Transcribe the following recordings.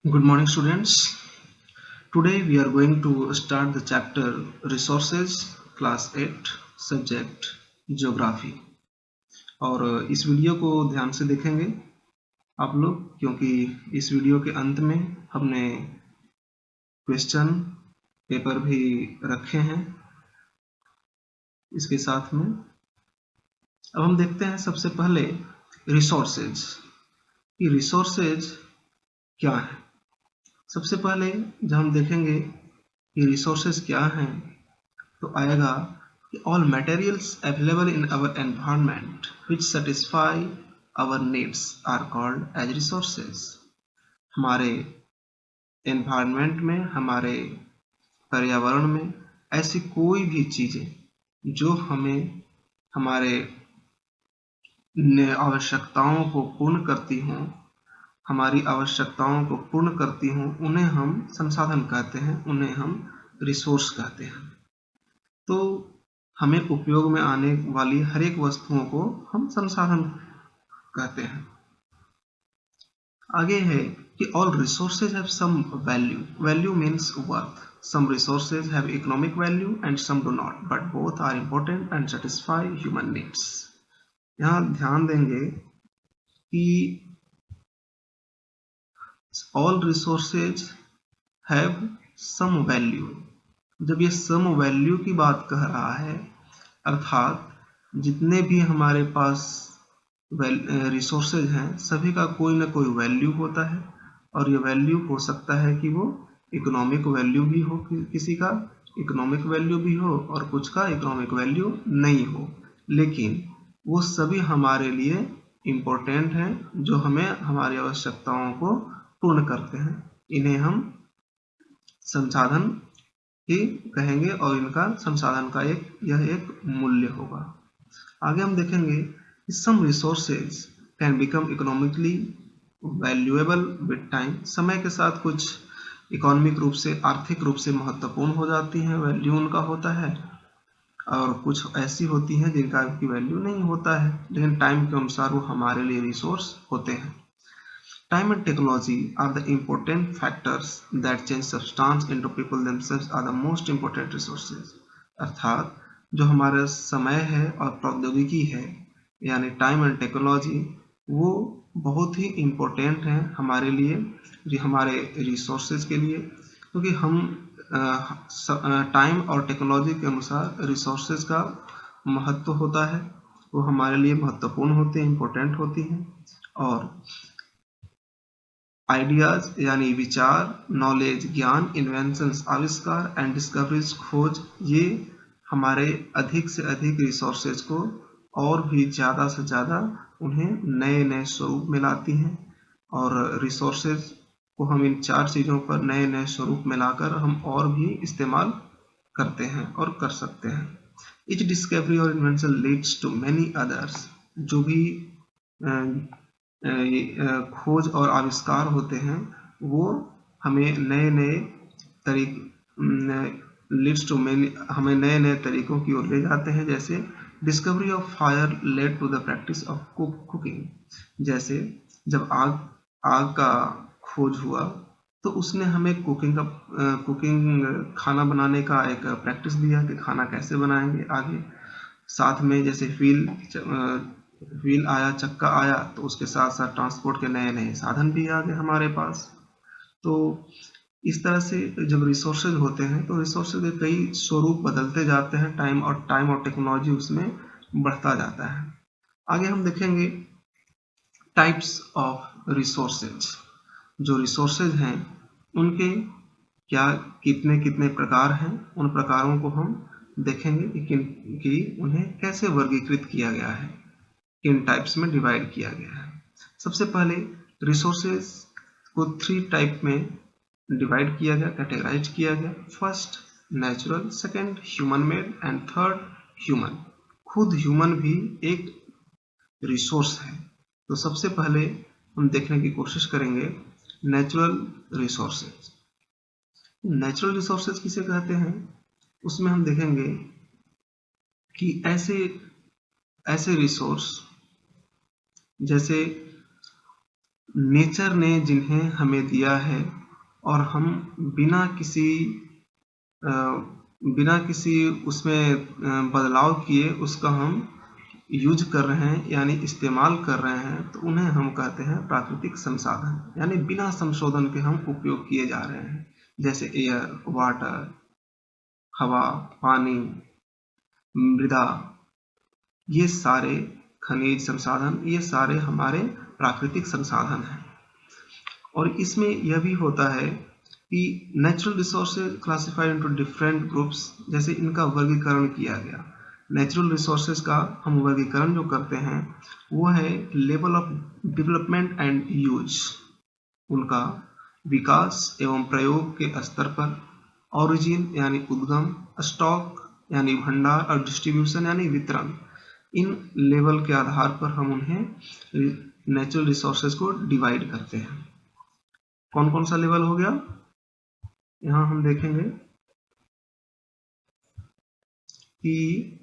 Good morning, students. Today we are going to start the chapter Resources, Class 8, Subject Geography. और इस video को ध्यान से देखेंगे आप लोग, क्योंकि इस वीडियो के अंत में हमने क्वेश्चन पेपर भी रखे हैं इसके साथ में। अब हम देखते हैं सबसे पहले रिसोर्सेज। ये रिसोर्सेज क्या है? सबसे पहले जब हम देखेंगे कि रिसोर्सेज क्या हैं तो आएगा कि all materials available in our environment which satisfy our needs are called as resources। हमारे environment में, हमारे पर्यावरण में ऐसी कोई भी चीजें जो हमें हमारे आवश्यकताओं को पूर्ण करती हों, हमारी आवश्यकताओं को पूर्ण करती हों, उन्हें हम संसाधन कहते हैं, उन्हें हम रिसोर्स कहते हैं। तो हमें उपयोग में आने वाली हर एक वस्तुओं को हम संसाधन कहते हैं। आगे है कि all resources have some value. Value means worth. Some resources have economic value and some do not, but both are important and satisfy human needs. यहाँ ध्यान देंगे कि all resources have some value। जब ये सम वैल्यू की बात कह रहा है, अर्थात जितने भी हमारे पास रिसोर्सेज हैं सभी का कोई ना कोई वैल्यू होता है, और ये वैल्यू हो सकता है कि वो इकोनॉमिक वैल्यू भी हो, किसी का इकोनॉमिक वैल्यू भी हो और कुछ का इकोनॉमिक वैल्यू नहीं हो, लेकिन वो सभी हमारे लिए इम्पोर्टेंट हैं, जो हमें हमारी आवश्यकताओं को पूर्ण करते हैं। इन्हें हम संसाधन ही कहेंगे और इनका संसाधन का यह एक मूल्य होगा। आगे हम देखेंगे some resources can become economically valuable with time. समय के साथ कुछ इकोनॉमिक रूप से, आर्थिक रूप से महत्वपूर्ण हो जाती हैं, वैल्यू उनका होता है, और कुछ ऐसी होती हैं जिनका की वैल्यू नहीं होता है, लेकिन टाइम के अनुसार वो हमारे लिए रिसोर्स होते हैं। Time and technology are the important factors that change substance into people themselves are the most important resources। अर्थात जो हमारा समय है और प्रौद्योगिकी है, यानी टाइम एंड टेक्नोलॉजी, वो बहुत ही इम्पोर्टेंट है हमारे लिए, हमारे रिसोर्सेज के लिए, क्योंकि हम टाइम और टेक्नोलॉजी के अनुसार रिसोर्सेज का महत्व होता है, वो हमारे लिए महत्वपूर्ण होते हैं, इम्पोर्टेंट होती हैं। और आइडियाज यानी विचार, नॉलेज ज्ञान, इन्वेंशंस आविष्कार एंड डिस्कवरीज खोज, ये हमारे अधिक से अधिक रिसोर्सेज को और भी ज़्यादा से ज़्यादा उन्हें नए नए स्वरूप में लाती हैं, और रिसोर्सेज को हम इन चार चीज़ों पर नए नए स्वरूप में लाकर हम और भी इस्तेमाल करते हैं और कर सकते हैं। Each discovery or invention leads to many others। जो भी खोज और आविष्कार होते हैं वो हमें नए नए लीड्स टू मेनी, हमें नए नए तरीकों की ओर ले जाते हैं। जैसे discovery of fire led to the practice of cooking. जैसे जब आग का खोज हुआ तो उसने हमें कुकिंग खाना बनाने का एक प्रैक्टिस दिया कि खाना कैसे बनाएंगे आगे। साथ में जैसे व्हील आया, चक्का आया, तो उसके साथ साथ ट्रांसपोर्ट के नए नए साधन भी आ गए हमारे पास। तो इस तरह से जब रिसोर्सेज होते हैं तो रिसोर्सेज के कई स्वरूप बदलते जाते हैं, टाइम और टेक्नोलॉजी उसमें बढ़ता जाता है। आगे हम देखेंगे टाइप्स ऑफ रिसोर्सेज। जो रिसोर्सेज हैं उनके क्या कितने कितने प्रकार हैं, उन प्रकारों को हम देखेंगे कि उन्हें कैसे वर्गीकृत किया गया है, किन टाइप्स में डिवाइड किया गया है। सबसे पहले रिसोर्सेज को 3 टाइप में डिवाइड किया गया, कैटेगराइज किया गया। First natural, second human made and third human. खुद ह्यूमन भी एक रिसोर्स है। तो सबसे पहले हम देखने की कोशिश करेंगे नेचुरल रिसोर्सेज। नेचुरल रिसोर्सेज किसे कहते हैं, उसमें हम देखेंगे कि ऐसे रिसोर्स जैसे नेचर ने जिन्हें हमें दिया है और हम बिना किसी उसमें बदलाव किए उसका हम यूज कर रहे हैं यानी इस्तेमाल कर रहे हैं, तो उन्हें हम कहते हैं प्राकृतिक संसाधन, यानी बिना संशोधन के हम उपयोग किए जा रहे हैं। जैसे एयर, वाटर, हवा, पानी, मृदा, ये सारे खनिज संसाधन, ये सारे हमारे प्राकृतिक संसाधन हैं। और इसमें यह भी होता है कि natural resources classified into different groups, जैसे इनका वर्गीकरण किया गया। नेचुरल रिसोर्सेज का हम वर्गीकरण जो करते हैं वो है level of development and use, उनका विकास एवं प्रयोग के स्तर पर, ओरिजिन यानी उद्गम, स्टॉक यानी भंडार, और डिस्ट्रीब्यूशन यानी वितरण। इन लेवल के आधार पर हम उन्हें नेचुरल रिसोर्सेज को डिवाइड करते हैं। कौन कौन सा लेवल हो गया, यहाँ हम देखेंगे कि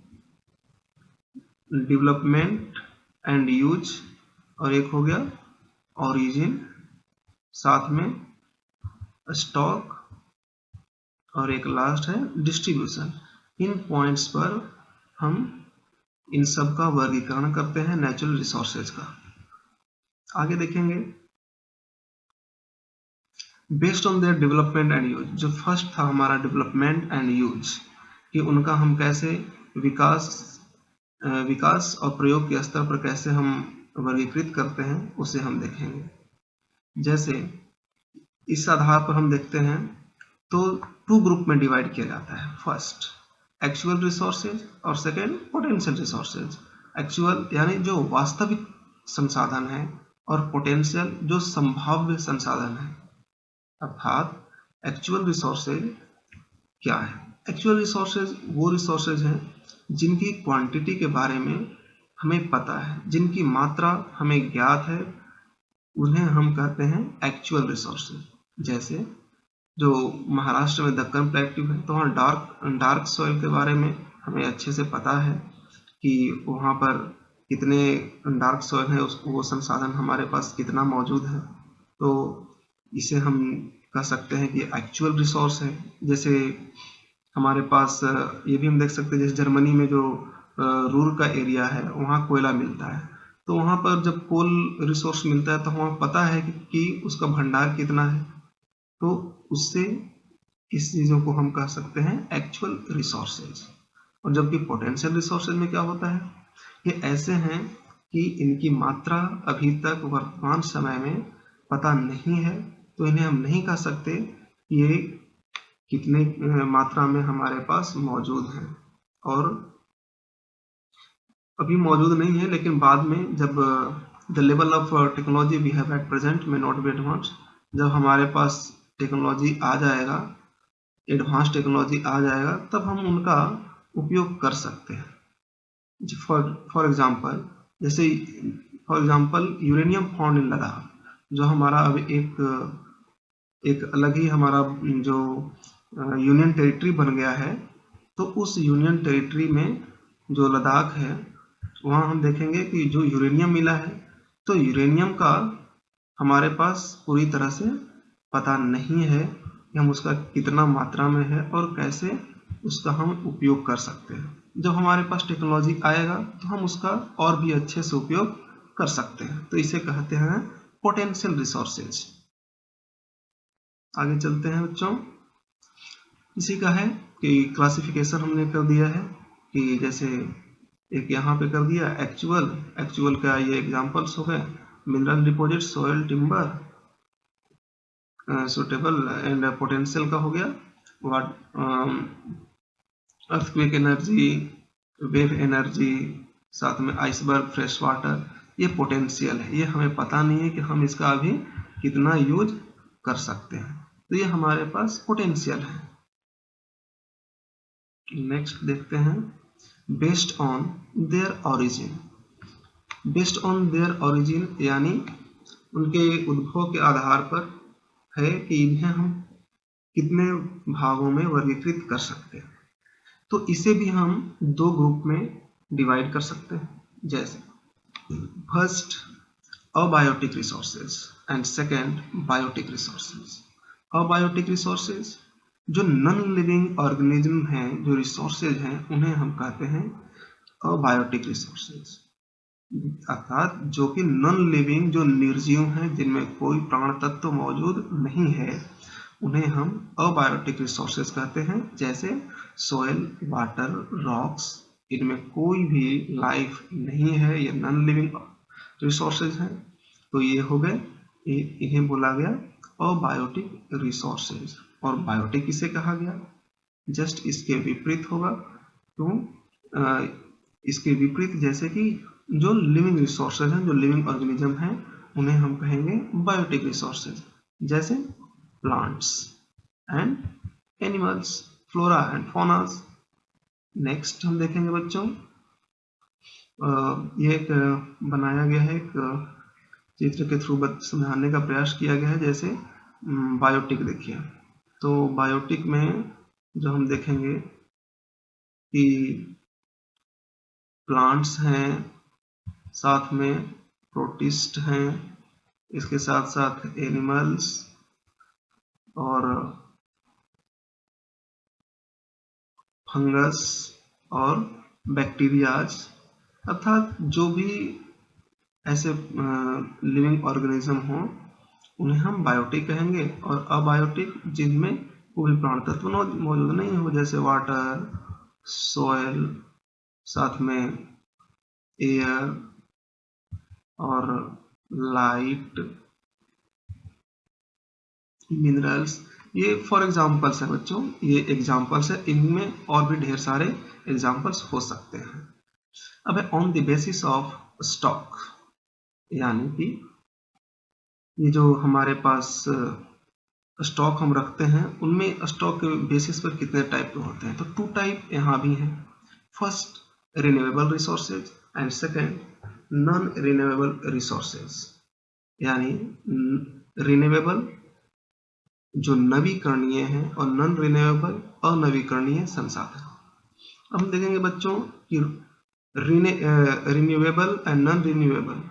डेवलपमेंट एंड यूज, और एक हो गया ओरिजिन, साथ में स्टॉक, और एक लास्ट है डिस्ट्रीब्यूशन। इन पॉइंट्स पर हम इन सब का वर्गीकरण करते हैं नेचुरल रिसोर्सेज का। आगे देखेंगे based on their development and use. जो फर्स्ट था हमारा डेवलपमेंट एंड यूज, कि उनका हम कैसे विकास और प्रयोग के स्तर पर कैसे हम वर्गीकृत करते हैं, उसे हम देखेंगे। जैसे इस आधार पर हम देखते हैं तो टू ग्रुप में डिवाइड किया जाता है। फर्स्ट एक्चुअल रिसोर्सेज और सेकेंड पोटेंशियल रिसोर्सेज। एक्चुअल यानी जो वास्तविक संसाधन है, और पोटेंशियल जो संभाव्य संसाधन है। अर्थात एक्चुअल रिसोर्सेज क्या है? एक्चुअल रिसोर्सेज वो रिसोर्सेज हैं जिनकी क्वांटिटी के बारे में हमें पता है, जिनकी मात्रा हमें ज्ञात है, उन्हें हम कहते हैं एक्चुअल रिसोर्सेज। जैसे जो महाराष्ट्र में दक्कन प्लेट्यू है, तो वहाँ डार्क सॉइल के बारे में हमें अच्छे से पता है कि वहाँ पर कितने डार्क सॉइल है, वो संसाधन हमारे पास कितना मौजूद है। तो इसे हम कह सकते हैं कि एक्चुअल रिसोर्स है। जैसे हमारे पास ये भी हम देख सकते हैं, जैसे जर्मनी में जो रूर का एरिया है, वहाँ कोयला मिलता है। तो वहाँ पर जब कोल रिसोर्स मिलता है तो वहाँ पता है कि उसका भंडार कितना है, तो उससे इस चीज़ों को हम कह सकते हैं एक्चुअल रिसोर्सेज। और जबकि पोटेंशियल रिसोर्सेज में क्या होता है, ये ऐसे हैं कि इनकी मात्रा अभी तक वर्तमान समय में पता नहीं है, तो इन्हें हम नहीं कह सकते ये कितने मात्रा में हमारे पास मौजूद हैं, और अभी मौजूद नहीं है, लेकिन बाद में जब the level of technology we have at present में नॉट बी एडवांस, जब हमारे पास टेक्नोलॉजी आ जाएगा, एडवांस टेक्नोलॉजी आ जाएगा, तब हम उनका उपयोग कर सकते हैं। For example uranium found in Ladakh, जो हमारा अब एक अलग ही हमारा जो यूनियन टेरिटरी बन गया है। तो उस यूनियन टेरिटरी में जो लद्दाख है, वहाँ हम देखेंगे कि जो यूरेनियम मिला है, तो यूरेनियम का हमारे पास पूरी तरह से पता नहीं है कि हम उसका कितना मात्रा में है और कैसे उसका हम उपयोग कर सकते हैं। जब हमारे पास टेक्नोलॉजी आएगा तो हम उसका और भी अच्छे से उपयोग कर सकते हैं। तो इसे कहते हैं पोटेंशियल रिसोर्सेज। आगे चलते हैं बच्चों। इसी का है कि क्लासिफिकेशन हमने कर दिया है, कि जैसे एक यहाँ पे कर दिया एक्चुअल का ये एग्जांपल्स हो गए, mineral deposit, soil, timber, suitable, and potential का हो गया अर्थक्वेक एनर्जी, वेव एनर्जी, साथ में आइसबर्ग, फ्रेश वाटर। ये पोटेंशियल है, ये हमें पता नहीं है कि हम इसका अभी कितना यूज कर सकते हैं, तो ये हमारे पास पोटेंशियल है। नेक्स्ट देखते हैं based on their origin. Based on their origin यानी उनके उद्भव के आधार पर है कि इन्हें हम कितने भागों में वर्गीकृत कर सकते हैं। तो इसे भी हम दो ग्रुप में डिवाइड कर सकते हैं। जैसे first abiotic resources and second biotic resources. Abiotic resources जो नॉन लिविंग ऑर्गेनिज्म हैं, जो रिसोर्सेज हैं, उन्हें हम कहते हैं अबायोटिक रिसोर्सेज, अर्थात जो कि नॉन लिविंग, जो निर्जीव हैं, जिनमें कोई प्राण तत्व मौजूद नहीं है, उन्हें हम अबायोटिक रिसोर्सेज कहते हैं। जैसे सोयल, वाटर, रॉक्स, इनमें कोई भी लाइफ नहीं है, ये नॉन लिविंग रिसोर्सेज हैं, तो ये हो गए, इन्हें बोला गया अबायोटिक रिसोर्सेज। और बायोटिक किसे कहा गया, जस्ट इसके विपरीत होगा। तो इसके विपरीत, जैसे कि जो लिविंग रिसोर्सेज हैं, जो लिविंग ऑर्गेनिज्म हैं, उन्हें हम कहेंगे बायोटिक रिसोर्सेज, जैसे plants and animals, flora and faunas. Next हम देखेंगे बच्चों, ये एक बनाया गया है, एक चित्र के थ्रू समझाने का प्रयास किया गया है। जैसे बायोटिक देखिए, तो बायोटिक में जो हम देखेंगे कि प्लांट्स हैं, साथ में प्रोटिस्ट हैं, इसके साथ साथ एनिमल्स और फंगस और बैक्टीरियाज, अर्थात जो भी ऐसे लिविंग ऑर्गेनिज्म हों, उन्हें हम बायोटिक कहेंगे। और अबायोटिक जिनमें कोई प्राण तत्व मौजूद नहीं हो, जैसे वाटर, सोयल, साथ में एयर और लाइट, मिनरल्स, ये फॉर एग्जाम्पल्स है बच्चों, ये एग्जाम्पल्स है, इनमें और भी ढेर सारे एग्जाम्पल्स हो सकते हैं। अब on the basis of stock, यानी कि ये जो हमारे पास स्टॉक हम रखते हैं, उनमें स्टॉक के बेसिस पर कितने टाइप के होते हैं, तो 2 टाइप यहाँ भी हैं। First renewable resources and second non renewable resources, यानी रिन्यूएबल जो नवीकरणीय है और नॉन रिन्यूएबल अनवीकरणीय संसाधन। अब हम देखेंगे बच्चों कि रिन्यूएबल एंड नॉन रिन्यूएबल,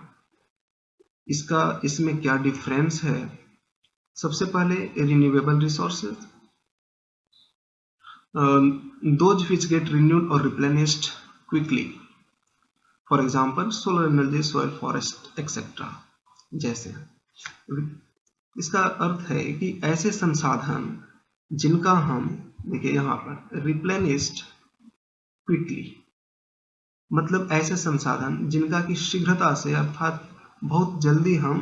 इसमें क्या डिफरेंस है। सबसे पहले renewable resources, those which get renewed or replenished quickly, for example solar energy, soil, forest, etc. जैसे इसका अर्थ है कि ऐसे संसाधन जिनका हम, देखिए यहाँ पर रिप्लेनिस्ड क्विकली, मतलब ऐसे संसाधन जिनका कि शीघ्रता से, अर्थात बहुत जल्दी हम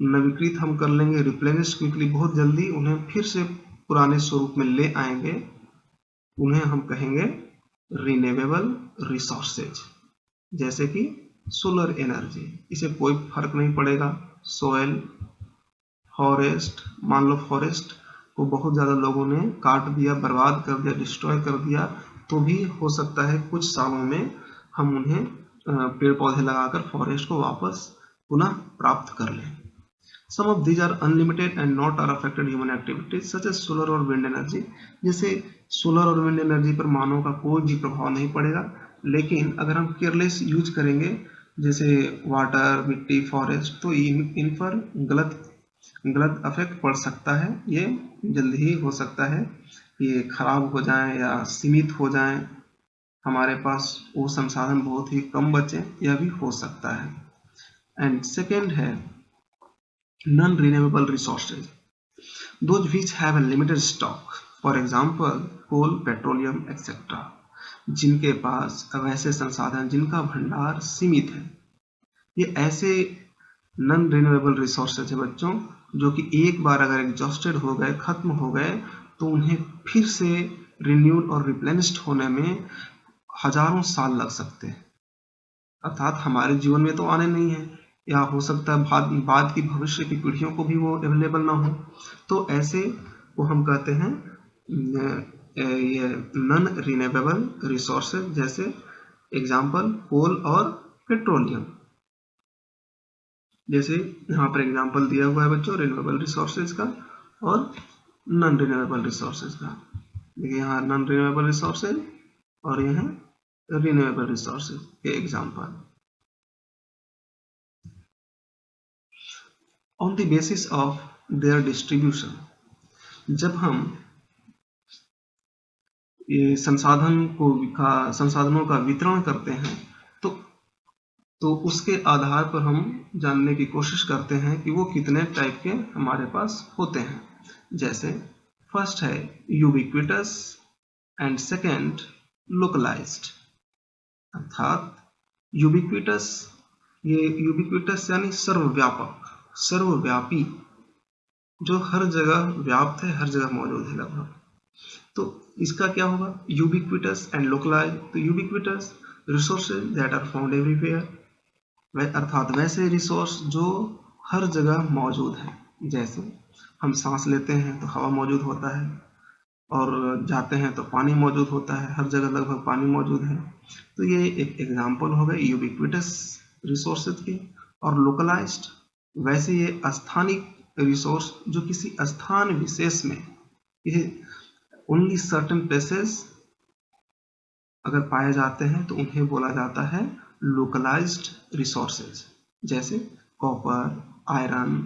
नवीकृत हम कर लेंगे, रिप्लेनिश क्विकली, बहुत जल्दी उन्हें फिर से पुराने स्वरूप में ले आएंगे, उन्हें हम कहेंगे रिन्यूएबल रिसोर्सेज। जैसे कि सोलर एनर्जी, इसे कोई फर्क नहीं पड़ेगा, सोयल, फॉरेस्ट, मान लो फॉरेस्ट को बहुत ज़्यादा लोगों ने काट दिया, बर्बाद कर दिया, डिस्ट्रॉय कर दिया, तो भी हो सकता है कुछ सालों में हम उन्हें पेड़ पौधे लगाकर फॉरेस्ट को वापस पुनः प्राप्त कर लें। Some of these are unlimited and not are affected human activities such as solar और wind energy। जैसे सोलर और विंड एनर्जी पर मानव का कोई भी प्रभाव नहीं पड़ेगा, लेकिन अगर हम केयरलेस यूज करेंगे, जैसे वाटर, मिट्टी, फॉरेस्ट, तो इन पर गलत इफेक्ट पड़ सकता है। ये जल्दी ही हो सकता है ये खराब हो जाएं या सीमित हो जाएं, हमारे पास वो संसाधन बहुत ही कम बचे, यह भी हो सकता है। एंड सेकेंड है non-renewable resources, those which have a limited stock, for example coal, petroleum, etc. जिनके पास वैसे संसाधन जिनका भंडार सीमित है, ये ऐसे नॉन रिन्यूएबल रिसोर्सेज है बच्चों, जो कि एक बार अगर एग्जॉस्टेड हो गए, खत्म हो गए, तो उन्हें फिर से रिन्यूड और रिप्लेनिश्ड होने में हजारों साल लग सकते हैं, अर्थात हमारे जीवन में तो आने नहीं है, या हो सकता है बाद की भविष्य की पीढ़ियों को भी वो अवेलेबल ना हो, तो ऐसे को हम कहते हैं ये नॉन रिन्यूएबल रिसोर्सेज। जैसे एग्जांपल कोल और पेट्रोलियम, जैसे यहाँ पर एग्जांपल दिया हुआ है बच्चों रिन्यूएबल रिसोर्सेज का और नॉन रिन्यूएबल रिसोर्सेज का। देखिए यहाँ नॉन रिन्यूएबल रिसोर्सेज और यह रिन्यूएबल रिसोर्सेज के example. On the basis of their distribution. जब हम ये संसाधनों का वितरण करते हैं तो उसके आधार पर हम जानने की कोशिश करते हैं कि वो कितने टाइप के हमारे पास होते हैं। जैसे फर्स्ट है यूबिक्विटस एंड सेकंड लोकलाइज्ड। अर्थात यूबिक्विटस, ये यूबिक्विटस यानी सर्वव्यापक, सर्वव्यापी, जो हर जगह व्याप्त है, हर जगह मौजूद है लगभग। तो इसका क्या होगा, यूबिक्विटस एंड लोकलाइज्ड। तो ubiquitous resources that are found everywhere, अर्थात वैसे रिसोर्स जो हर जगह मौजूद है। जैसे हम सांस लेते हैं तो हवा मौजूद होता है, और जाते हैं तो पानी मौजूद होता है, हर जगह लगभग पानी मौजूद है। तो ये एक एग्जाम्पल हो गए यूबिक्विटस रिसोर्सेज के। और लोकलाइज्ड, वैसे ये स्थानिक रिसोर्स जो किसी स्थान विशेष में, ये ओनली सर्टेन प्लेसेस अगर पाए जाते हैं तो उन्हें बोला जाता है लोकलाइज्ड रिसोर्सेज। जैसे कॉपर, आयरन,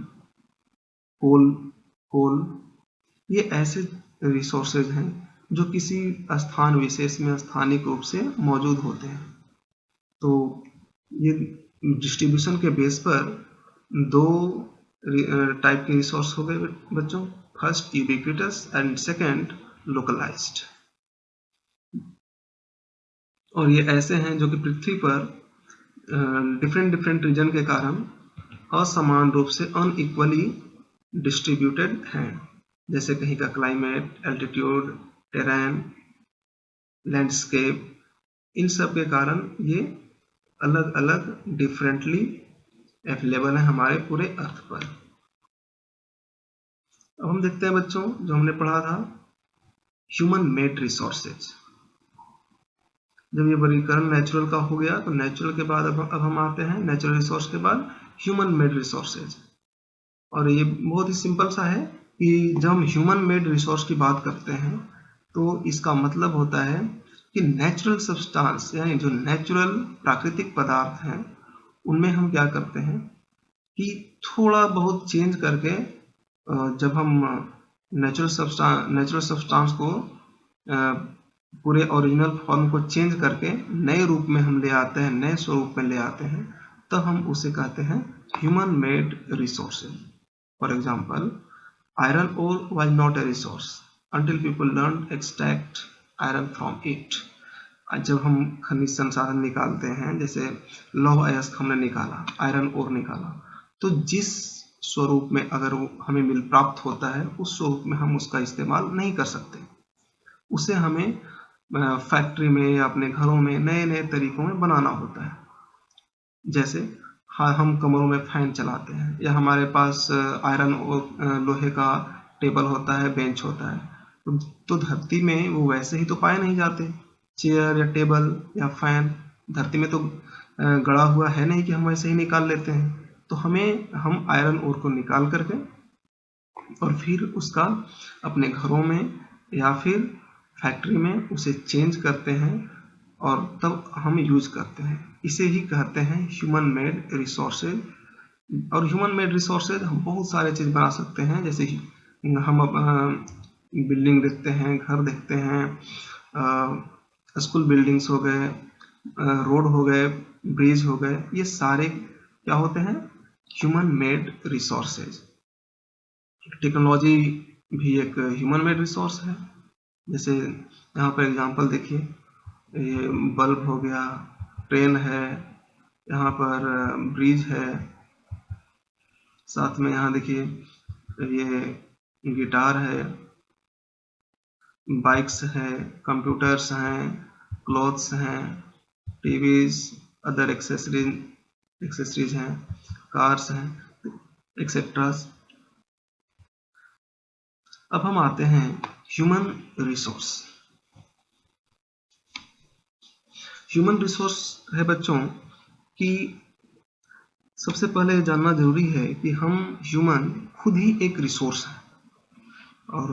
कोल, ये ऐसे रिसोर्सेज हैं जो किसी स्थान विशेष में स्थानिक रूप से मौजूद होते हैं। तो ये डिस्ट्रीब्यूशन के बेस पर दो टाइप के रिसोर्स हो गए बच्चों, first ubiquitous and second localised. और ये ऐसे हैं जो कि पृथ्वी पर डिफरेंट रीजन के कारण असमान रूप से अनइक्वली डिस्ट्रीब्यूटेड हैं। जैसे कहीं का क्लाइमेट, एल्टीट्यूड, टेरेन, लैंडस्केप, इन सब के कारण ये अलग अलग डिफरेंटली अवेलेबल है हमारे पूरे अर्थ पर। अब हम देखते हैं बच्चों, जो हमने पढ़ा था ह्यूमन मेड रिसोर्सेज। जब ये वर्गीकरण नेचुरल का हो गया तो नेचुरल के बाद अब हम आते हैं नेचुरल रिसोर्स के बाद ह्यूमन मेड रिसोर्सेज। और ये बहुत ही सिंपल सा है कि जब हम ह्यूमन मेड रिसोर्स की बात करते हैं तो इसका मतलब होता है कि नेचुरल सब्सटेंस, यानी जो नेचुरल प्राकृतिक पदार्थ हैं, उनमें हम क्या करते हैं कि थोड़ा बहुत चेंज करके, जब हम नेचुरल सब्सटेंस को पूरे ओरिजिनल फॉर्म को चेंज करके नए रूप में हम ले आते हैं, नए स्वरूप में ले आते हैं, तो हम उसे कहते हैं human made resources. For example, iron ore was not a resource until people learned extract iron from it। जब हम खनिज संसाधन निकालते हैं, जैसे लौह अयस्क हमने निकाला, आयरन ओर निकाला, तो जिस स्वरूप में अगर वो हमें मिल प्राप्त होता है, उस स्वरूप में हम उसका इस्तेमाल नहीं कर सकते। उसे हमें फैक्ट्री में या अपने घरों में नए नए तरीकों में बनाना होता है। जैसे हम कमरों में फैन चलाते हैं, या हमारे पास आयरन और लोहे का टेबल होता है, बेंच होता है, तो धरती में वो वैसे ही तो पाए नहीं जाते। चेयर या टेबल या फैन धरती में तो गड़ा हुआ है नहीं कि हम वैसे ही निकाल लेते हैं। तो हम आयरन ओर को निकाल करके और फिर उसका अपने घरों में या फिर फैक्ट्री में उसे चेंज करते हैं और तब हम यूज करते हैं। इसे ही कहते हैं ह्यूमन मेड रिसोर्सेज। और ह्यूमन मेड रिसोर्सेज हम बहुत सारे चीज़ बना सकते हैं। जैसे हम बिल्डिंग देखते हैं, घर देखते हैं, स्कूल बिल्डिंग्स हो गए, रोड हो गए, ब्रिज हो गए, ये सारे क्या होते हैं, ह्यूमन मेड रिसोर्सेज। टेक्नोलॉजी भी एक ह्यूमन मेड रिसोर्स है। जैसे यहाँ पर एग्जांपल देखिए, ये बल्ब हो गया, ट्रेन है, यहाँ पर ब्रिज है, साथ में यहाँ देखिए ये गिटार है, बाइक्स हैं, कंप्यूटर्स हैं, क्लॉथ्स हैं, टीवीज, अदर एक्सेसरीज हैं, कार्स हैं, एक्सेट्रा। अब हम आते हैं ह्यूमन रिसोर्स। ह्यूमन रिसोर्स है बच्चों कि सबसे पहले जानना जरूरी है कि हम ह्यूमन खुद ही एक रिसोर्स है। और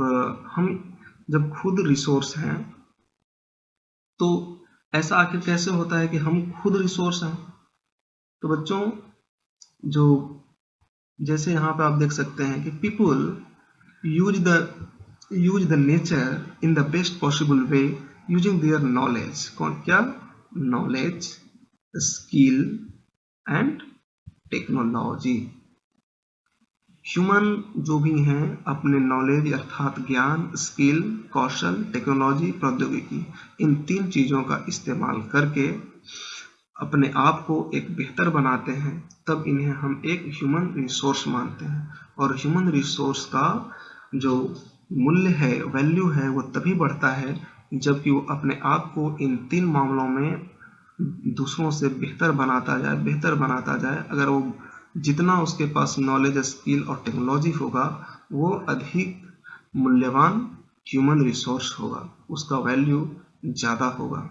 हम जब खुद रिसोर्स हैं तो ऐसा आखिर कैसे होता है कि हम खुद रिसोर्स हैं। तो बच्चों, जो जैसे यहाँ पे आप देख सकते हैं कि people use the nature in the best possible way using their knowledge. कौन क्या? Knowledge, skill and technology. Human जो भी हैं अपने नॉलेज अर्थात ज्ञान, स्किल, कौशल, टेक्नोलॉजी, प्रौद्योगिकी, इन 3 चीज़ों का इस्तेमाल करके अपने आप को एक बेहतर बनाते हैं, तब इन्हें हम एक ह्यूमन रिसोर्स मानते हैं। और ह्यूमन रिसोर्स का जो मूल्य है, वैल्यू है, वो तभी बढ़ता है जबकि वो अपने आप को इन 3 मामलों में दूसरों से बेहतर बनाता जाए। अगर वो जितना उसके पास नॉलेज, स्किल और टेक्नोलॉजी होगा, वो अधिक मूल्यवान ह्यूमन रिसोर्स होगा, उसका वैल्यू ज़्यादा होगा।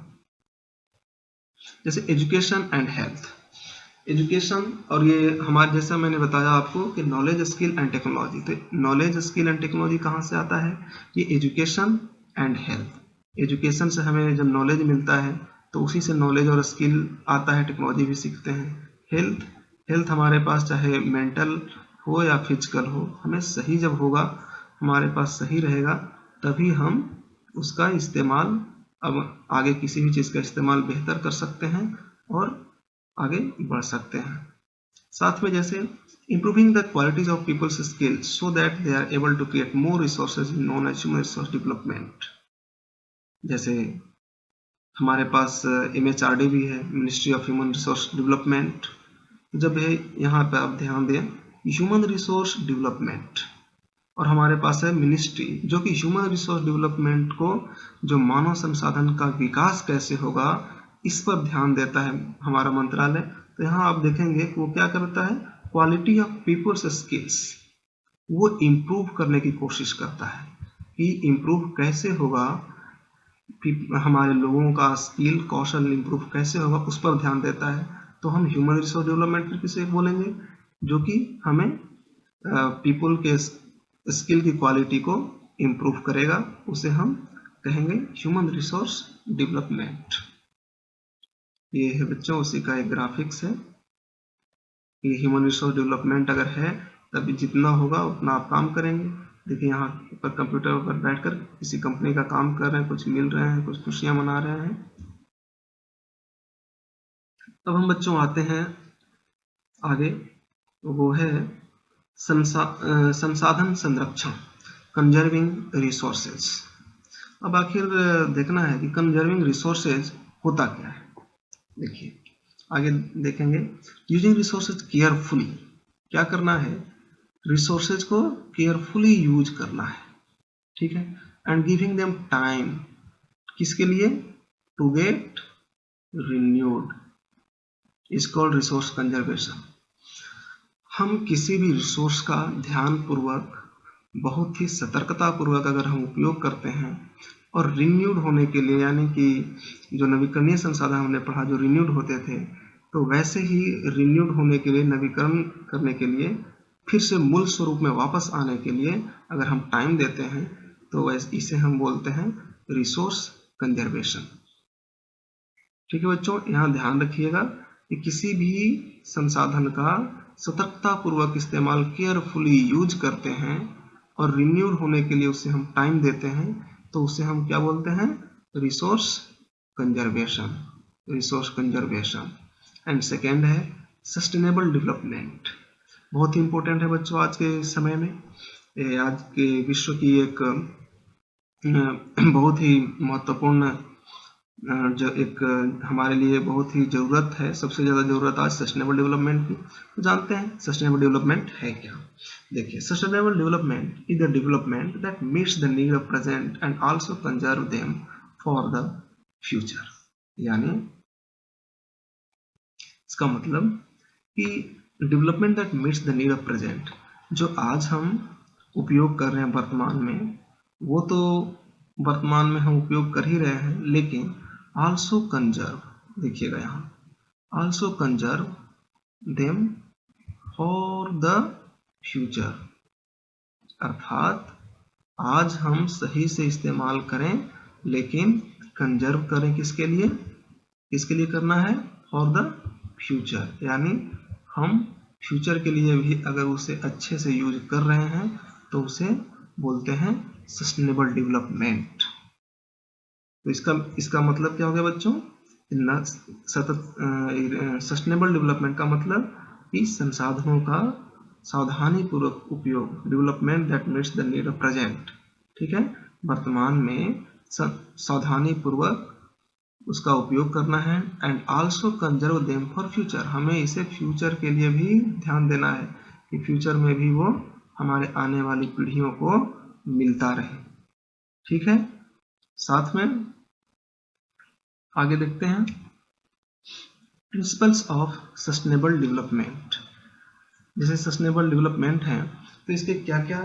जैसे एजुकेशन एंड हेल्थ। एजुकेशन, और ये हमारे जैसा मैंने बताया आपको कि नॉलेज, स्किल एंड टेक्नोलॉजी, तो नॉलेज, स्किल एंड टेक्नोलॉजी कहाँ से आता है? ये एजुकेशन एंड हेल्थ। एजुकेशन से हमें जब नॉलेज मिलता है तो उसी से नॉलेज और स्किल आता है, टेक्नोलॉजी भी सीखते हैं। हेल्थ हमारे पास चाहे मेंटल हो या फिजिकल हो, हमें सही जब होगा, हमारे पास सही रहेगा, तभी हम उसका इस्तेमाल, अब आगे किसी भी चीज़ का इस्तेमाल बेहतर कर सकते हैं और आगे बढ़ सकते हैं। साथ में जैसे improving the qualities of people's skills so that they are able to create more resources known as human resource development। जैसे हमारे पास MHRD भी है, ministry of human resource development. जब यहाँ पे आप ध्यान दें, ह्यूमन रिसोर्स डेवलपमेंट, और हमारे पास है मिनिस्ट्री जो कि ह्यूमन रिसोर्स डेवलपमेंट को, जो मानव संसाधन का विकास कैसे होगा, इस पर ध्यान देता है हमारा मंत्रालय। तो यहाँ आप देखेंगे कि वो क्या करता है, क्वालिटी ऑफ पीपल्स स्किल्स, वो इम्प्रूव करने की कोशिश करता है कि इम्प्रूव कैसे होगा, हमारे लोगों का स्किल, कौशल इम्प्रूव कैसे होगा, उस पर ध्यान देता है। तो हम ह्यूमन रिसोर्स डेवलपमेंट किसे बोलेंगे? जो कि हमें पीपल के स्किल की क्वालिटी को इम्प्रूव करेगा, उसे हम कहेंगे ह्यूमन रिसोर्स डेवलपमेंट। ये है बच्चों उसी का एक ग्राफिक्स है। ये ह्यूमन रिसोर्स डेवलपमेंट अगर है तभी जितना होगा उतना आप काम करेंगे। देखिए यहाँ पर कंप्यूटर पर बैठकर किसी कंपनी का काम कर रहे हैं, कुछ मिल रहे हैं, कुछ खुशियां मना रहे हैं। अब हम बच्चों आते हैं आगे, वो है संसाधन संरक्षण, कंजर्विंग रिसोर्सेज। अब आखिर देखना है कि कंजर्विंग रिसोर्सेज होता क्या है। देखिए आगे देखेंगे, यूजिंग रिसोर्सेज केयरफुली, क्या करना है, रिसोर्सेज को केयरफुली यूज करना है, ठीक है। एंड गिविंग देम टाइम, किसके लिए? To get renewed, is called resource conservation. हम किसी भी रिसोर्स का ध्यान पूर्वक, बहुत ही सतर्कता पूर्वक अगर हम उपयोग करते हैं और रिन्यूड होने के लिए, यानी कि जो नवीकरणीय संसाधन हमने पढ़ा जो रिन्यूड होते थे, तो वैसे ही रिन्यूड होने के लिए, नवीकरण करने के लिए, फिर से मूल स्वरूप में वापस आने के लिए अगर हम टाइम देते हैं तो इसे हम बोलते हैं रिसोर्स कंजर्वेशन। ठीक है बच्चों, यहाँ ध्यान रखिएगा कि किसी भी संसाधन का सतर्कता पूर्वक इस्तेमाल, केयरफुली यूज करते हैं और रिन्यूड होने के लिए उसे हम टाइम देते हैं, तो उसे हम क्या बोलते हैं? Resource conservation, resource conservation. And second है सस्टेनेबल डेवलपमेंट। बहुत ही इंपॉर्टेंट है बच्चों आज के समय में, आज के विश्व की एक बहुत ही महत्वपूर्ण, जो एक हमारे लिए बहुत ही ज़रूरत है, सबसे ज़्यादा ज़रूरत आज सस्टेनेबल डेवलपमेंट की। तो जानते हैं सस्टेनेबल डेवलपमेंट है क्या। देखिए, sustainable development is the development that meets the need of present and also conserve them for the future. यानी इसका मतलब कि development that meets the need of present, जो आज हम उपयोग कर रहे हैं वर्तमान में, वो तो वर्तमान में हम उपयोग कर ही रहे हैं, लेकिन आल्सो कंजर्व, देखिएगा यहाँ, also conserve them for the future, अर्थात आज हम सही से इस्तेमाल करें, लेकिन कंजर्व करें किसके लिए? किसके लिए करना है? फॉर द फ्यूचर, यानी हम फ्यूचर के लिए भी अगर उसे अच्छे से यूज कर रहे हैं तो उसे बोलते हैं सस्टेनेबल डेवलपमेंट। तो इसका मतलब क्या हो गया बच्चों? सस्टेनेबल डेवलपमेंट का मतलब कि संसाधनों का सावधानी पूर्वक उपयोग, development that meets the need of present. ठीक है, वर्तमान में सावधानी पूर्वक उसका उपयोग करना है। And also conserve them for future, हमें इसे फ्यूचर के लिए भी ध्यान देना है कि फ्यूचर में भी वो हमारे आने वाली पीढ़ियों को मिलता रहे। ठीक है, साथ में आगे देखते हैं प्रिंसिपल्स ऑफ सस्टेनेबल डेवलपमेंट। जैसे सस्टेनेबल डेवलपमेंट है तो इसके क्या क्या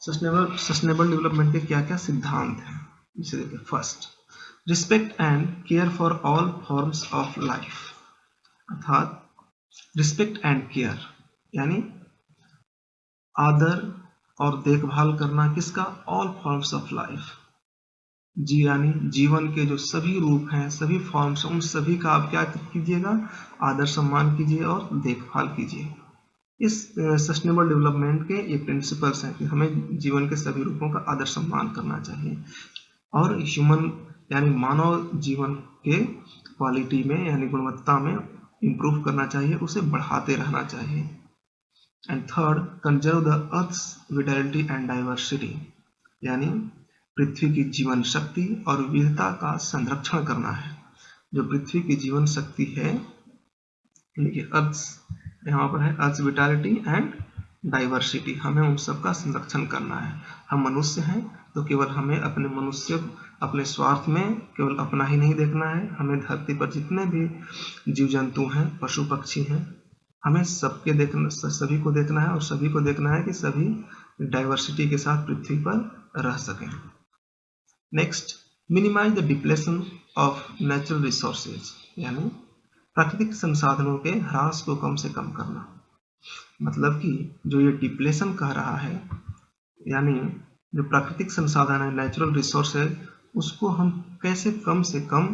सस्टेनेबल डेवलपमेंट के क्या क्या सिद्धांत हैं। जैसे देखिए, first, respect and care for all forms of life, अर्थात रिस्पेक्ट एंड केयर यानी आदर और देखभाल करना किसका? ऑल फॉर्म्स ऑफ लाइफ, यानी जीवन के जो सभी रूप हैं, सभी फॉर्म्स, उन सभी का आप क्या कीजिएगा? आदर सम्मान कीजिए और देखभाल कीजिए। इस सस्टेनेबल डेवलपमेंट के ये प्रिंसिपल्स हैं कि हमें जीवन के सभी रूपों का आदर सम्मान करना चाहिए और ह्यूमन यानी मानव जीवन के क्वालिटी में यानी गुणवत्ता में इम्प्रूव करना चाहिए, उसे बढ़ाते रहना चाहिए। And third, conserve the earth's vitality and diversity, यानी पृथ्वी की जीवन शक्ति और विविधता का संरक्षण करना है। जो पृथ्वी की जीवन शक्ति है, अर्थ यहाँ पर है, अर्थ विटैलिटी एंड डाइवर्सिटी, हमें उन सब का संरक्षण करना है। हम मनुष्य हैं तो केवल हमें अपने स्वार्थ में केवल अपना ही नहीं देखना है, हमें धरती पर जितने भी जीव जंतु हैं, पशु पक्षी हैं, हमें सभी को देखना है और सभी को देखना है कि सभी डाइवर्सिटी के साथ पृथ्वी पर रह सकें। Next, minimise the depletion of natural resources, यानी प्राकृतिक संसाधनों के ह्रास को कम से कम करना। मतलब कि जो ये डिप्लेशन कह रहा है, यानी जो प्राकृतिक संसाधन है, नेचुरल रिसोर्स है, उसको हम कैसे कम से कम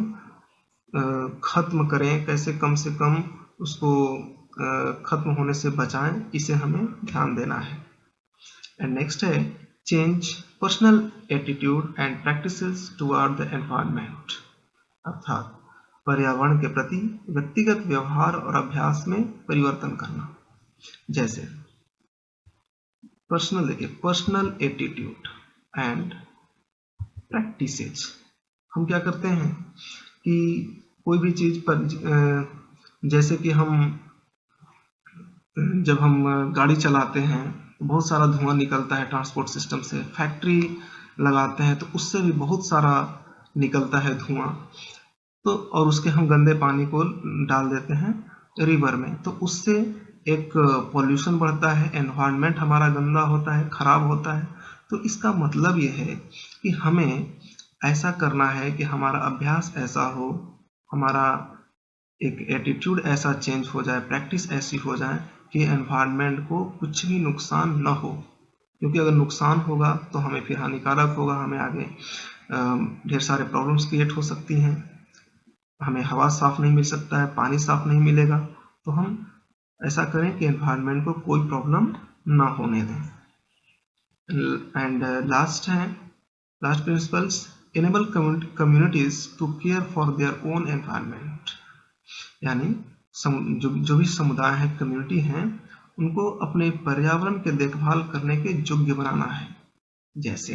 खत्म करें, कैसे कम से कम उसको खत्म होने से बचाएं, इसे हमें ध्यान देना है। एंड नेक्स्ट है change personal attitude and practices toward the environment, अर्थात पर्यावरण के प्रति व्यक्तिगत व्यवहार और अभ्यास में परिवर्तन करना। जैसे पर्सनल एटीट्यूड एंड प्रैक्टिसेज, हम क्या करते हैं कि कोई भी चीज पर जैसे कि जब हम गाड़ी चलाते हैं तो बहुत सारा धुआं निकलता है ट्रांसपोर्ट सिस्टम से, फैक्ट्री लगाते हैं तो उससे भी बहुत सारा निकलता है धुआं, तो और उसके हम गंदे पानी को डाल देते हैं रिवर में, तो उससे एक पॉल्यूशन बढ़ता है, एनवायरनमेंट हमारा गंदा होता है, खराब होता है। तो इसका मतलब ये है कि हमें ऐसा करना है कि हमारा अभ्यास ऐसा हो, हमारा एक एटीट्यूड ऐसा चेंज हो जाए, प्रैक्टिस ऐसी हो जाए कि एनवायरनमेंट को कुछ भी नुकसान न हो, क्योंकि अगर नुकसान होगा तो हमें फिर हानिकारक होगा, हमें आगे ढेर सारे प्रॉब्लम्स क्रिएट हो सकती हैं, हमें हवा साफ नहीं मिल सकता है, पानी साफ नहीं मिलेगा। तो हम ऐसा करें कि एनवायरनमेंट को कोई प्रॉब्लम ना होने दें। And last principles, enable communities to care for their own environment, यानी जो भी समुदाय है, कम्युनिटी हैं, उनको अपने पर्यावरण के देखभाल करने के योग्य बनाना है। जैसे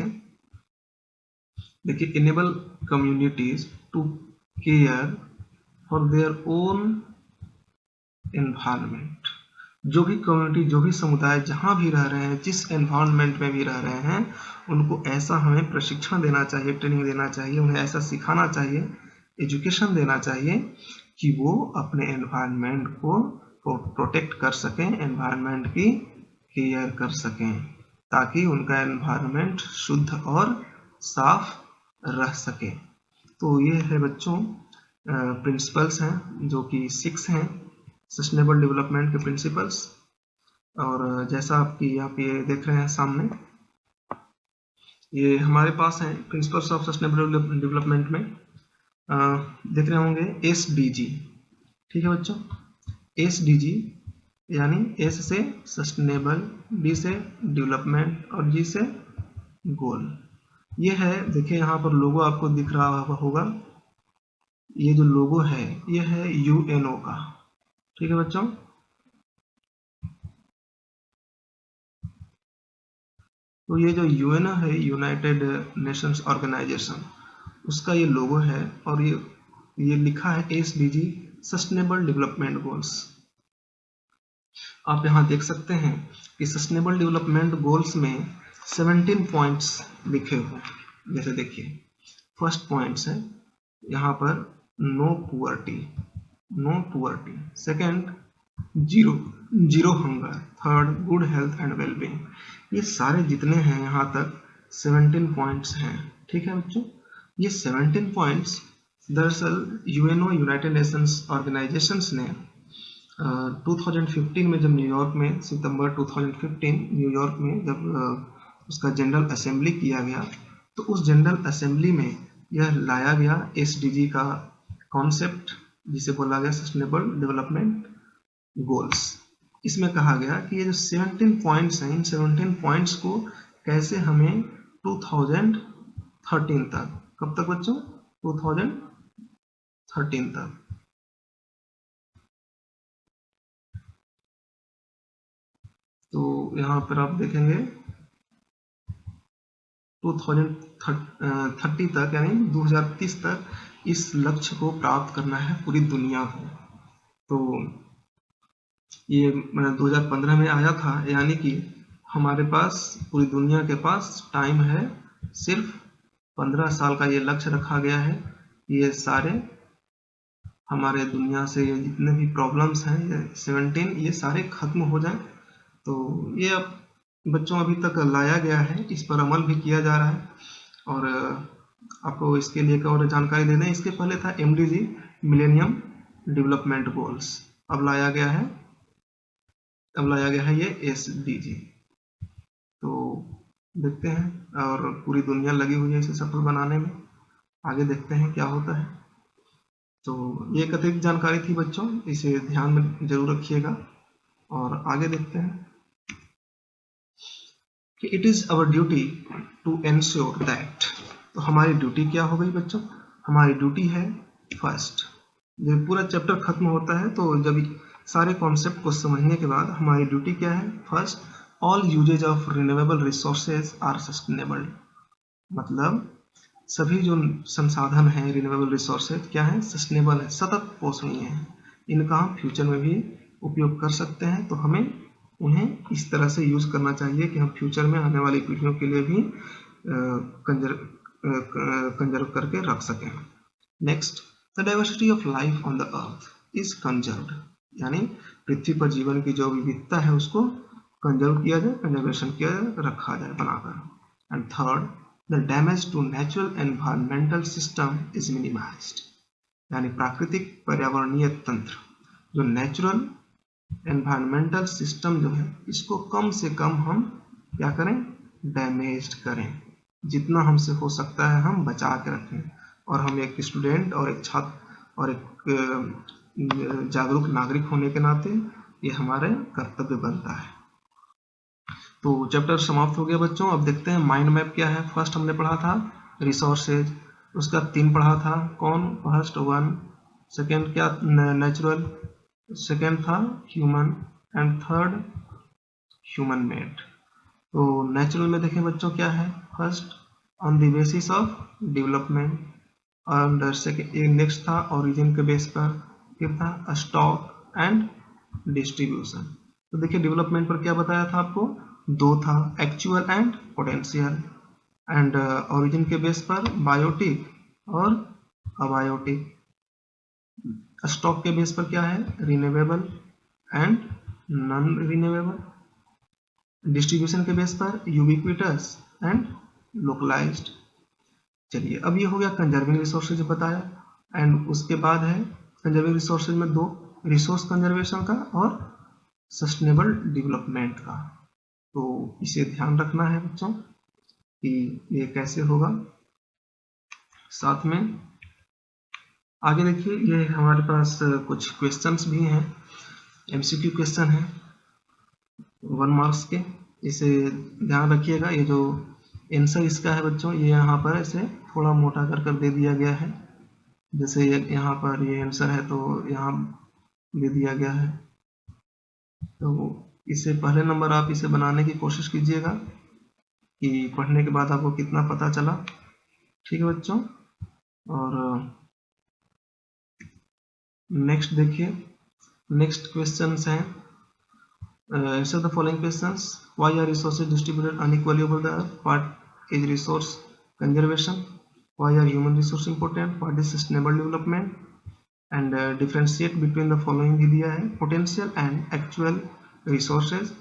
देखिए, enable communities to care for their own environment, जो भी कम्युनिटी, जो भी समुदाय जहाँ भी रह रहे हैं, जिस एनवायरनमेंट में भी रह रहे हैं, उनको ऐसा हमें प्रशिक्षण देना चाहिए, ट्रेनिंग देना चाहिए, उन्हें ऐसा सिखाना चाहिए, एजुकेशन देना चाहिए कि वो अपने एनवायरनमेंट को प्रोटेक्ट कर सकें, एनवायरनमेंट की केयर कर सकें, ताकि उनका एनवायरनमेंट शुद्ध और साफ रह सके। तो ये है बच्चों प्रिंसिपल्स हैं, जो कि 6 हैं सस्टेनेबल डेवलपमेंट के प्रिंसिपल्स। और जैसा आपकी यहाँ पे देख रहे हैं सामने, ये हमारे पास हैं प्रिंसिपल्स ऑफ सस्टेनेबल डेवलपमेंट में, देख रहे होंगे SDG। ठीक है बच्चों, SDG यानी एस से सस्टेनेबल, डी से डेवलपमेंट और जी से गोल। ये है, देखिए यहाँ पर लोगो आपको दिख रहा होगा, ये जो लोगो है ये है यूएनओ का। ठीक है बच्चों, तो ये जो यूएनओ है, यूनाइटेड नेशंस ऑर्गेनाइजेशन, उसका ये लोगो है और ये लिखा है एसडीजी, सस्टेनेबल डेवलपमेंट गोल्स। आप यहाँ देख सकते हैं कि सस्टेनेबल डेवलपमेंट गोल्स में 17 पॉइंट्स लिखे हुए। जैसे देखिए, फर्स्ट पॉइंट्स है यहाँ पर no poverty, no poverty. Second, zero hunger. Third, good health and wellbeing. ये सारे जितने हैं यहाँ तक 17 पॉइंट्स हैं। ठीक है बच्चों, ये 17 पॉइंट्स दरअसल यूएनओ, यूनाइटेड नेशंस ऑर्गेनाइजेशंस ने 2015 में, जब न्यूयॉर्क में, सितंबर 2015 न्यूयॉर्क में जब उसका जनरल असेंबली किया गया, तो उस जनरल असेंबली में यह लाया गया एसडीजी का कॉन्सेप्ट, जिसे बोला गया सस्टेनेबल डेवलपमेंट गोल्स। इसमें कहा गया कि ये जो 17 पॉइंट्स हैं, इन 17 पॉइंट्स को कैसे हमें 2013 तक, कब तक बच्चों, 2013 तक, तो यहाँ पर आप देखेंगे 2030 तक, यानी 2030 तक इस लक्ष्य को प्राप्त करना है पूरी दुनिया को। तो ये 2015 में आया था, यानी कि हमारे पास, पूरी दुनिया के पास टाइम है, सिर्फ 15 साल का ये लक्ष्य रखा गया है। ये सारे हमारे दुनिया से ये जितने भी प्रॉब्लम्स हैं, ये 17, ये सारे खत्म हो जाए। तो ये अब बच्चों अभी तक लाया गया है, इस पर अमल भी किया जा रहा है। और आपको इसके लिए एक और जानकारी दे दें, इसके पहले था एमडीजी, मिलेनियम डेवलपमेंट गोल्स, अब लाया गया है ये एसडीजी। तो देखते हैं, और पूरी दुनिया लगी हुई है इसे सफल बनाने में। आगे देखते हैं क्या होता है। तो ये एक अतिरिक्त जानकारी थी बच्चों, इसे ध्यान में जरूर रखिएगा। और आगे देखते हैं कि it is our duty to ensure that. तो हमारी ड्यूटी क्या हो गई बच्चों, हमारी ड्यूटी है फर्स्ट, जब पूरा चैप्टर खत्म होता है, तो जब सारे कॉन्सेप्ट को समझने के बाद हमारी ड्यूटी क्या है, first, all uses of renewable resources are sustainable. मतलब सभी जो संसाधन हैं, रिन्यूएबल रिसोर्सेज क्या है, सस्टेनेबल है, सतत पोषणीय है, इनका हम फ्यूचर में भी उपयोग कर सकते हैं। तो हमें उन्हें इस तरह से यूज करना चाहिए कि हम फ्यूचर में आने वाली पीढ़ियों के लिए भी कंजर्व करके रख सकें। Next, the diversity of life on the earth is conserved, यानी पृथ्वी पर जीवन की जो विविधता है उसको कंजर्व किया जाए, कंजर्वेशन किया जाए, रखा जाए बनाकर। And third, the damage to natural environmental system is minimised, यानी प्राकृतिक पर्यावरणीय तंत्र, जो नेचुरल एनवायरमेंटल सिस्टम जो है, इसको कम से कम हम क्या करें, डैमेज करें, जितना हमसे हो सकता है हम बचा के रखें। और हम एक स्टूडेंट और एक छात्र और एक जागरूक नागरिक होने के नाते ये हमारे कर्तव्य बनता है। तो चैप्टर समाप्त हो गया बच्चों। अब देखते हैं माइंड मैप क्या है। फर्स्ट हमने पढ़ा था रिसोर्सेज, उसका 3 पढ़ा था, कौन, फर्स्ट 1, सेकेंड क्या, नेचुरल, सेकेंड था human, and third human made. तो नेचुरल में देखें बच्चों क्या है, first on the basis of development, और सेकेंड नेक्स्ट था ओरिजिन के बेस पर, फिर था स्टॉक एंड डिस्ट्रीब्यूशन। तो देखिए डेवलपमेंट पर क्या बताया था आपको, 2 था, actual and potential, and origin के बेस पर बायोटिक और अबायोटिक। स्टॉक के बेस पर क्या है, renewable and non renewable. Distribution के बेस पर यूबिक्विटस एंड लोकलाइज्ड। चलिए अब ये हो गया कंजर्विंग रिसोर्सेज बताया, एंड उसके बाद है कंजर्विंग रिसोर्सेज में 2, रिसोर्स कंजर्वेशन का और सस्टेनेबल डेवलपमेंट का। तो इसे ध्यान रखना है बच्चों कि ये कैसे होगा। साथ में आगे देखिए, ये हमारे पास कुछ क्वेश्चंस भी हैं, एमसीक्यू क्वेश्चन है। 1 मार्क्स के। इसे ध्यान रखिएगा, ये जो आंसर इसका है बच्चों, ये यहाँ पर इसे थोड़ा मोटा कर दे दिया गया है। जैसे यहाँ पर ये आंसर है तो यहाँ दे दिया गया है, तो इसे पहले नंबर आप इसे बनाने की कोशिश कीजिएगा कि पढ़ने के बाद आपको कितना पता चला। ठीक है बच्चों। और नेक्स्ट देखिए, नेक्स्ट क्वेश्चंस हैं, answer the following questions. Why are resources distributed unequally over the earth? What is resource conservation? Why are human resources important? What is sustainable development? And differentiate between the following भी दिया है, potential and actual resources,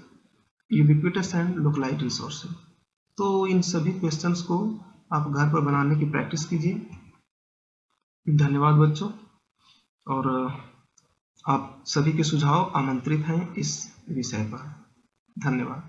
ubiquitous and localized resources। तो इन सभी questions को आप घर पर बनाने की प्रैक्टिस कीजिए। धन्यवाद बच्चों। और आप सभी के सुझाव आमंत्रित हैं इस विषय पर। धन्यवाद।